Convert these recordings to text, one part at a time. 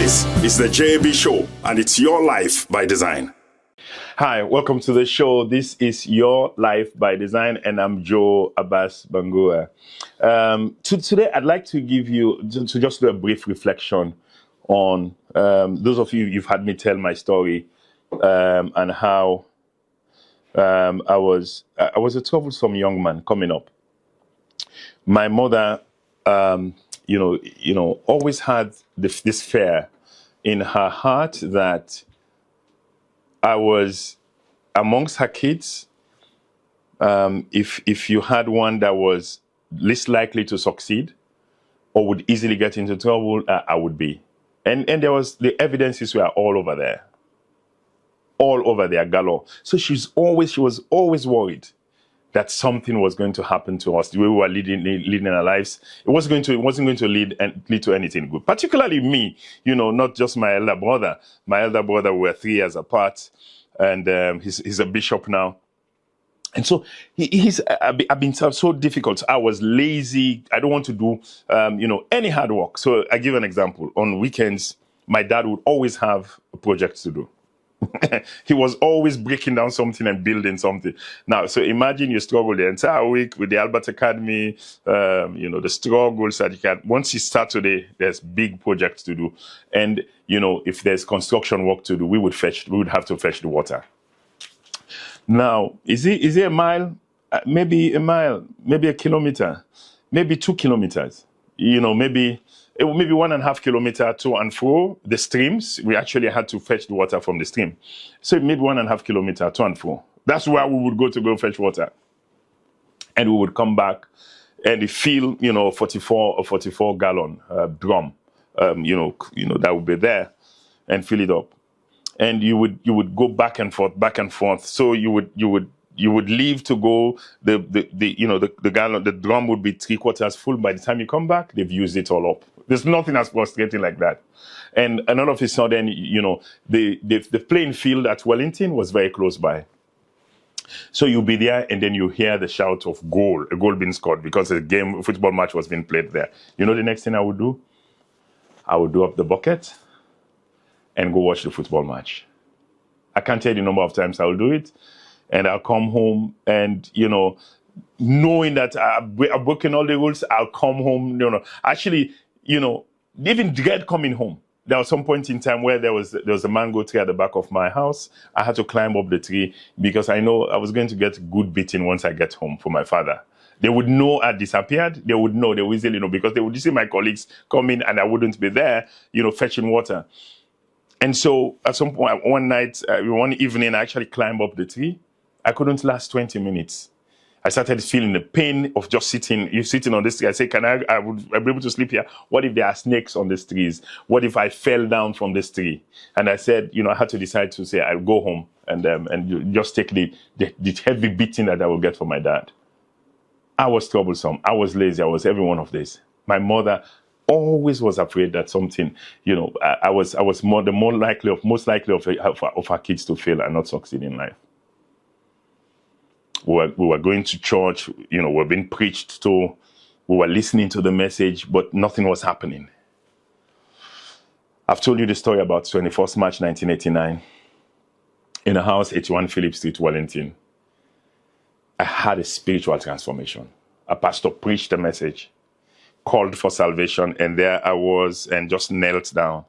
This is the JB Show, and it's your life by design. Hi, welcome to the show. This is Your Life by Design, and I'm Joe Abbas Bangura. Today, I'd like to give you to just do a brief reflection on those of you've had me tell my story and how I was a troublesome young man coming up. My mother, always had this fear in her heart that I was amongst her kids. If you had one that was least likely to succeed or would easily get into trouble, I would be. And there was the evidences were all over there, galore. So she was always worried that something was going to happen to us the way we were leading our lives. It wasn't going to lead to anything good. Particularly me, not just my elder brother. My elder brother, we were 3 years apart, and he's a bishop now. And so I've been so difficult. I was lazy. I don't want to do, any hard work. So I give an example. On weekends, my dad would always have a project to do. He was always breaking down something and building something. Now, so imagine you struggle the entire week with the Albert Academy, the struggles that you can. Once you start today, there's big projects to do. And, if there's construction work to do, we would have to fetch the water. Now, is it a mile? Maybe a mile, maybe a kilometer, maybe 2 kilometers, maybe 1.5 kilometer to and fro the streams. We actually had to fetch the water from the stream. So maybe 1.5 kilometer to and fro. That's where we would go fetch water. And we would come back and fill, 44 gallon drum, that would be there and fill it up. And you would go back and forth. So you would leave to go, the gallon, the drum would be 3/4 full. By the time you come back, they've used it all up. There's nothing as frustrating like that. And all of a sudden, the playing field at Wellington was very close by. So you'll be there, and then you hear the shout of goal, a goal being scored because a football match was being played there. The next thing I would do? I would do up the bucket and go watch the football match. I can't tell you the number of times I'll do it. And I'll come home and, knowing that I've broken all the rules, I'll come home, Actually, even dread coming home. There was some point in time where there was a mango tree at the back of my house. I had to climb up the tree because I know I was going to get good beating once I get home from my father. They would know I disappeared. They would easily know because they would see my colleagues come in and I wouldn't be there, fetching water. And so at some point, one evening, I actually climbed up the tree. I couldn't last 20 minutes. I started feeling the pain of just sitting on this tree. I said, I would be able to sleep here? What if there are snakes on these trees? What if I fell down from this tree? And I said, I had to decide to say, I'll go home and just take the heavy beating that I will get from my dad. I was troublesome. I was lazy. I was every one of this. My mother always was afraid that something, I was most likely of her kids to fail and not succeed in life. We were going to church, we were being preached to, we were listening to the message, but nothing was happening. I've told you the story about 21st March 1989 in a house, 81 Phillip Street, Wellington. I had a spiritual transformation. A pastor preached a message, called for salvation, and there I was and just knelt down.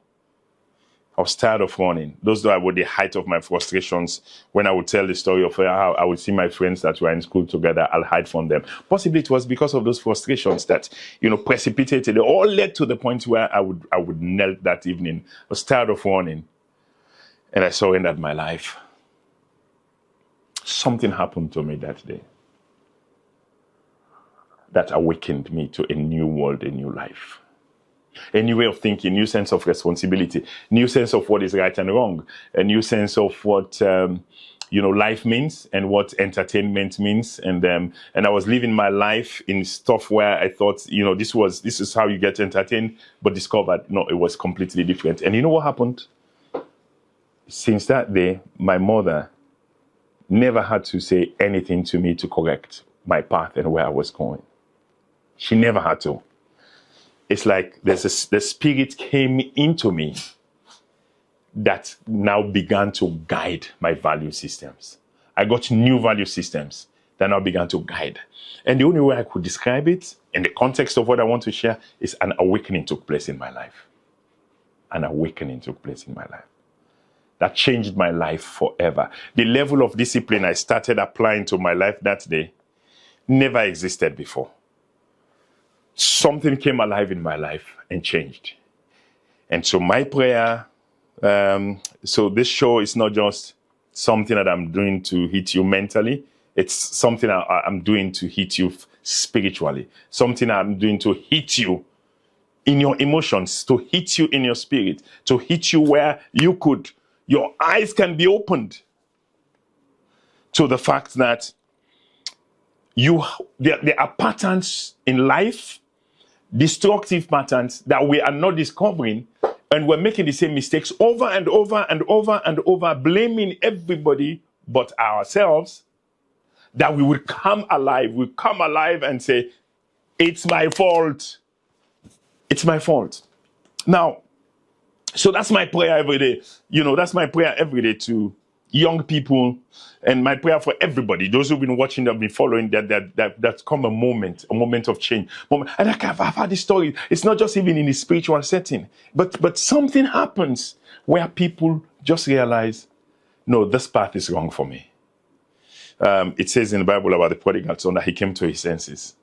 I was tired of running. Those were the height of my frustrations when I would tell the story of how I would see my friends that were in school together, I'll hide from them. Possibly it was because of those frustrations that, precipitated. It all led to the point where I would kneel that evening. I was tired of running. And I surrendered my life. Something happened to me that day that awakened me to a new world, a new life. A new way of thinking, new sense of responsibility, new sense of what is right and wrong, a new sense of what life means and what entertainment means, and I was living my life in stuff where I thought this is how you get entertained, but discovered no, it was completely different. And you know what happened? Since that day, my mother never had to say anything to me to correct my path and where I was going. She never had to. It's like the spirit came into me that now began to guide my value systems. I got new value systems that now began to guide. And the only way I could describe it in the context of what I want to share is an awakening took place in my life. An awakening took place in my life. That changed my life forever. The level of discipline I started applying to my life that day never existed before. Something came alive in my life and changed. And so my prayer, so this show is not just something that I'm doing to hit you mentally. It's something I'm doing to hit you spiritually. Something I'm doing to hit you in your emotions, to hit you in your spirit, to hit you where your eyes can be opened to the fact that there are patterns in life, destructive patterns that we are not discovering, and we're making the same mistakes over and over and over and over, blaming everybody but ourselves, that we would come alive and say, it's my fault. It's my fault. Now, so that's my prayer every day. That's my prayer every day to young people, and my prayer for everybody, those who've been watching, that have been following, that come a moment of change. And I've had this story. It's not just even in a spiritual setting, but something happens where people just realize, no, this path is wrong for me. It says in the Bible about the prodigal son that he came to his senses.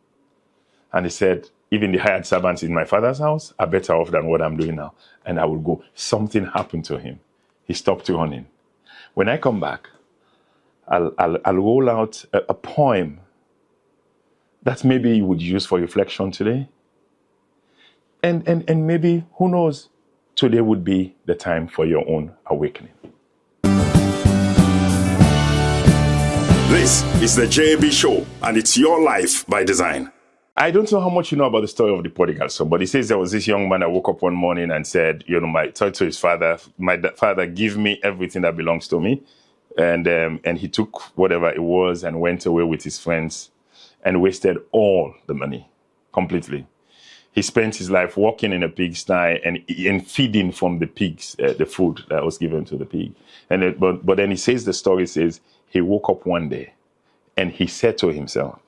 And he said, even the hired servants in my father's house are better off than what I'm doing now. And I will go. Something happened to him. He stopped running. When I come back, I'll roll out a poem that maybe you would use for reflection today. And maybe, who knows, today would be the time for your own awakening. This is the JB Show, and it's your life by design. I don't know how much you know about the story of the prodigal son, but he says there was this young man that woke up one morning and said, told to his father, my father, give me everything that belongs to me. And he took whatever it was and went away with his friends and wasted all the money completely. He spent his life working in a pigsty and feeding from the pigs, the food that was given to the pig. But then he says, the story says, he woke up one day and he said to himself,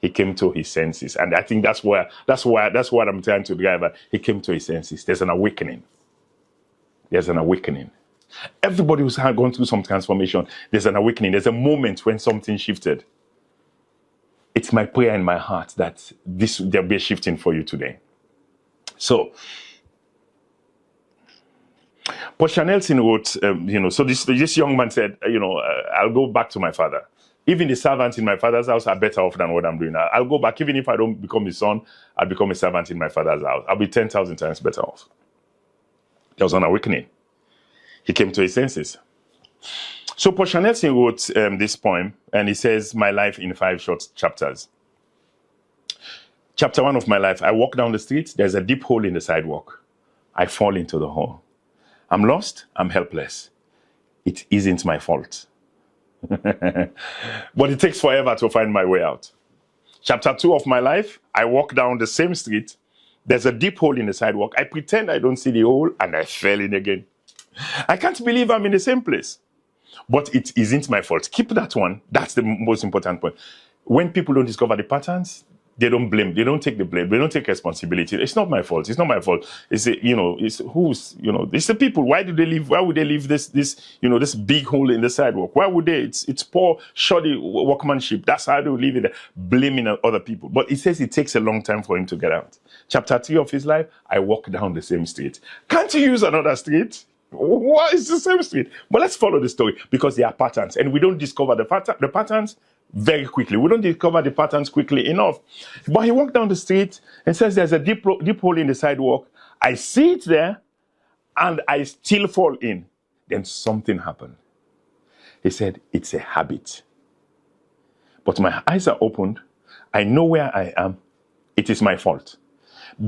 he came to his senses. And I think that's what I'm trying to drive at. He came to his senses. There's an awakening. There's an awakening. Everybody who's gone through some transformation, there's an awakening. There's a moment when something shifted. It's my prayer in my heart that there'll be a shifting for you today. So, Paul Nelson wrote, so this young man said, I'll go back to my father. Even the servants in my father's house are better off than what I'm doing now. I'll go back. Even if I don't become his son, I'll become a servant in my father's house. I'll be 10,000 times better off. There was an awakening. He came to his senses. So Paul Nelson wrote this poem, and he says, my life in 5 short chapters. Chapter 1 of my life, I walk down the street. There's a deep hole in the sidewalk. I fall into the hole. I'm lost. I'm helpless. It isn't my fault. But it takes forever to find my way out. Chapter 2 of my life, I walk down the same street. There's a deep hole in the sidewalk. I pretend I don't see the hole, and I fell in again. I can't believe I'm in the same place. But it isn't my fault. Keep that one. That's the most important point. When people don't discover the patterns, they don't blame. They don't take the blame. They don't take responsibility. It's not my fault. It's not my fault. It's it's the people. Why do they leave? Why would they leave this big hole in the sidewalk? Why would they? It's poor, shoddy workmanship. That's how they leave it, blaming other people. But he says it takes a long time for him to get out. Chapter 3 of his life, I walk down the same street. Can't you use another street? What is the same street? But let's follow the story, because there are patterns, and we don't discover the patterns very quickly. We don't discover the patterns quickly enough. But he walked down the street and says there's a deep hole in the sidewalk. I see it there, and I still fall in. Then something happened. He said, it's a habit. But my eyes are opened. I know where I am. It is my fault.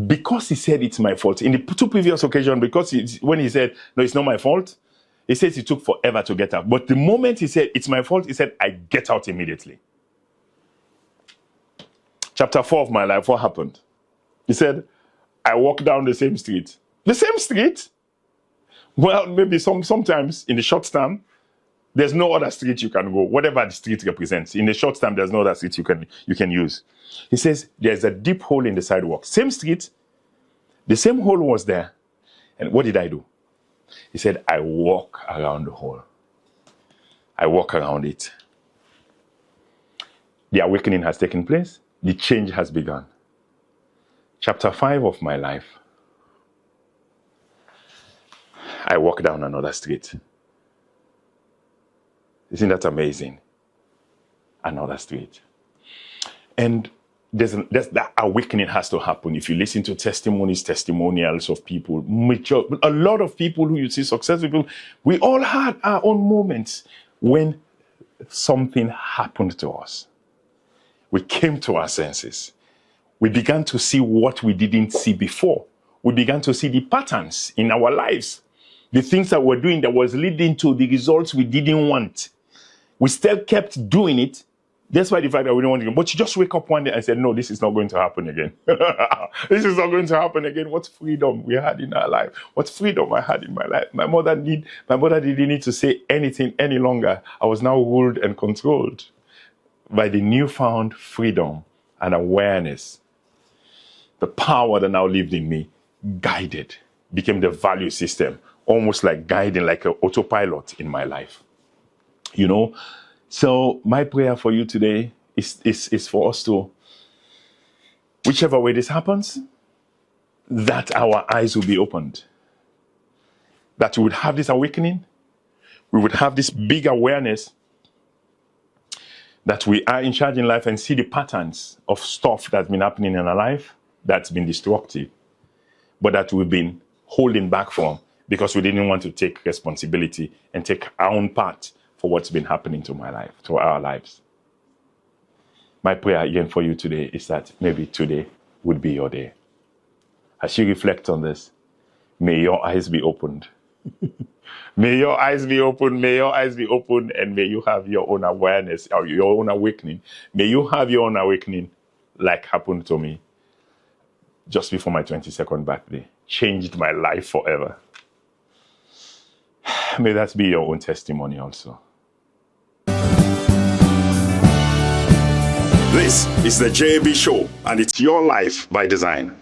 Because he said it's my fault. In the 2 previous occasions, when he said, no, it's not my fault, he says it took forever to get out. But the moment he said, it's my fault, he said, I get out immediately. Chapter 4 of my life, what happened? He said, I walk down the same street. The same street? Well, maybe sometimes in the short term, there's no other street you can go. Whatever the street represents, in the short term, there's no other street you can use. He says there's a deep hole in the sidewalk. Same street, the same hole was there. And what did I do? He said, I walk around the hole. I walk around it. The awakening has taken place. The change has begun. Chapter 5 of my life. I walk down another street. Isn't that amazing? Another street. And that awakening has to happen. If you listen to testimonials of people, a lot of people who you see successful people, we all had our own moments when something happened to us. We came to our senses. We began to see what we didn't see before. We began to see the patterns in our lives. The things that we're doing that was leading to the results we didn't want. We still kept doing it, despite the fact that we don't want to. But you just wake up one day and say, no, this is not going to happen again. This is not going to happen again. What freedom we had in our life. What freedom I had in my life. My mother didn't need to say anything any longer. I was now ruled and controlled by the newfound freedom and awareness. The power that now lived in me guided, became the value system, almost like guiding, like an autopilot in my life. You know, so my prayer for you today is for us to, whichever way this happens, that our eyes will be opened. That we would have this awakening. We would have this big awareness that we are in charge in life and see the patterns of stuff that's been happening in our life that's been destructive, but that we've been holding back from because we didn't want to take responsibility and take our own part for what's been happening to my life, to our lives. My prayer again for you today is that maybe today would be your day. As you reflect on this, may your eyes be opened. May your eyes be open, may your eyes be open, and may you have your own awareness, or your own awakening. May you have your own awakening like happened to me just before my 22nd birthday. Changed my life forever. May that be your own testimony also. This is the JB Show, and it's your life by design.